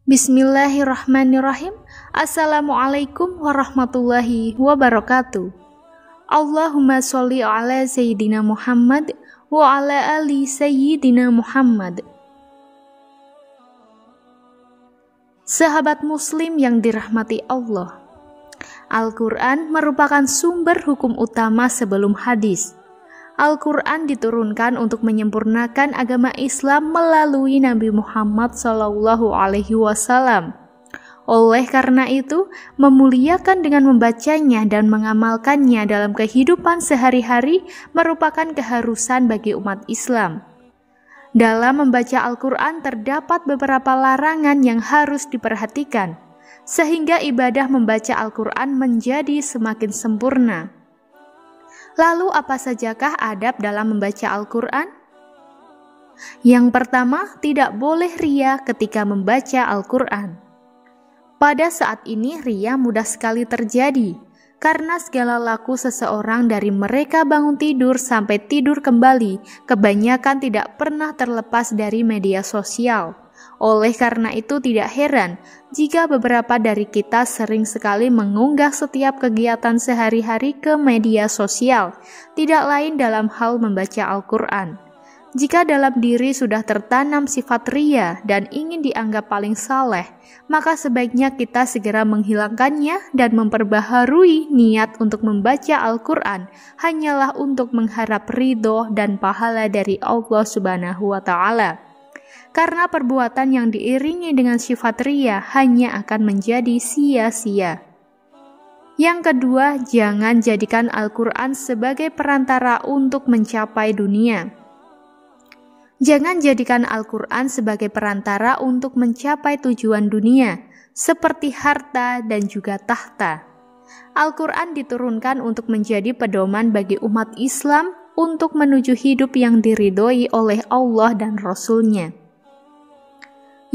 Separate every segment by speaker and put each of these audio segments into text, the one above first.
Speaker 1: Bismillahirrahmanirrahim. Assalamualaikum warahmatullahi wabarakatuh. Allahumma sholli ala Sayyidina Muhammad wa ala ali Sayyidina Muhammad. Sahabat muslim yang dirahmati Allah, Al-Quran merupakan sumber hukum utama sebelum hadis. Al-Quran diturunkan untuk menyempurnakan agama Islam melalui Nabi Muhammad SAW. Oleh karena itu, memuliakan dengan membacanya dan mengamalkannya dalam kehidupan sehari-hari merupakan keharusan bagi umat Islam. Dalam membaca Al-Quran terdapat beberapa larangan yang harus diperhatikan, sehingga ibadah membaca Al-Quran menjadi semakin sempurna. Lalu apa sajakah adab dalam membaca Al-Quran? Yang pertama, tidak boleh riya ketika membaca Al-Quran. Pada saat ini riya mudah sekali terjadi, karena segala laku seseorang dari mereka bangun tidur sampai tidur kembali, kebanyakan tidak pernah terlepas dari media sosial. Oleh karena itu tidak heran jika beberapa dari kita sering sekali mengunggah setiap kegiatan sehari-hari ke media sosial, tidak lain dalam hal membaca Al-Quran. Jika dalam diri sudah tertanam sifat riya dan ingin dianggap paling saleh, maka sebaiknya kita segera menghilangkannya dan memperbaharui niat untuk membaca Al-Quran hanyalah untuk mengharap ridho dan pahala dari Allah Subhanahu wa Ta'ala. Karena perbuatan yang diiringi dengan sifat riya hanya akan menjadi sia-sia. Yang kedua, jangan jadikan Al-Quran sebagai perantara untuk mencapai dunia. Jangan jadikan Al-Quran sebagai perantara untuk mencapai tujuan dunia, seperti harta dan juga tahta. Al-Quran diturunkan untuk menjadi pedoman bagi umat Islam untuk menuju hidup yang diridhoi oleh Allah dan Rasul-Nya.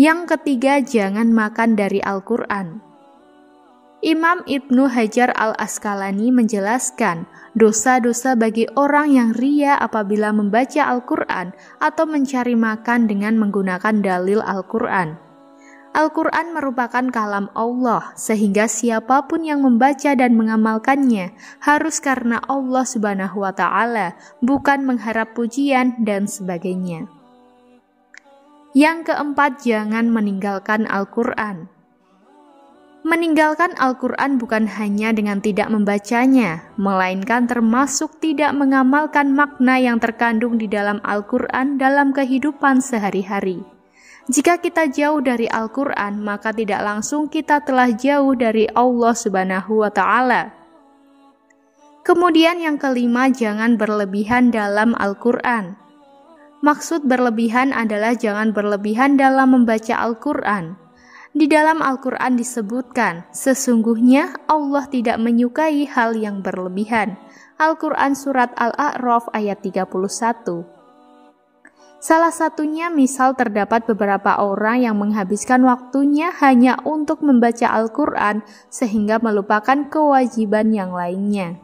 Speaker 1: Yang ketiga, jangan makan dari Al-Quran. Imam Ibnu Hajar Al-Asqalani menjelaskan dosa-dosa bagi orang yang riya apabila membaca Al-Quran atau mencari makan dengan menggunakan dalil Al-Quran. Al-Quran merupakan kalam Allah, sehingga siapapun yang membaca dan mengamalkannya harus karena Allah Subhanahu wa Ta'ala, bukan mengharap pujian dan sebagainya. Yang keempat, jangan meninggalkan Al-Quran. Meninggalkan Al-Quran bukan hanya dengan tidak membacanya, melainkan termasuk tidak mengamalkan makna yang terkandung di dalam Al-Quran dalam kehidupan sehari-hari. Jika kita jauh dari Al-Quran, maka tidak langsung kita telah jauh dari Allah Subhanahu wa Ta'ala. Kemudian yang kelima, jangan berlebihan dalam Al-Quran. Maksud berlebihan adalah jangan berlebihan dalam membaca Al-Quran. Di dalam Al-Quran disebutkan, sesungguhnya Allah tidak menyukai hal yang berlebihan. Al-Quran Surat Al-A'raf ayat 31. Salah satunya misal terdapat beberapa orang yang menghabiskan waktunya hanya untuk membaca Al-Quran sehingga melupakan kewajiban yang lainnya.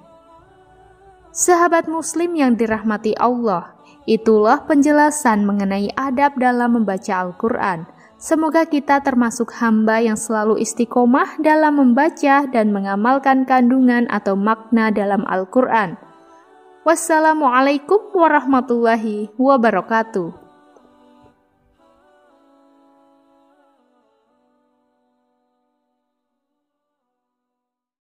Speaker 1: Sahabat muslim yang dirahmati Allah, itulah penjelasan mengenai adab dalam membaca Al-Quran. Semoga kita termasuk hamba yang selalu istiqomah dalam membaca dan mengamalkan kandungan atau makna dalam Al-Quran. Wassalamualaikum warahmatullahi wabarakatuh.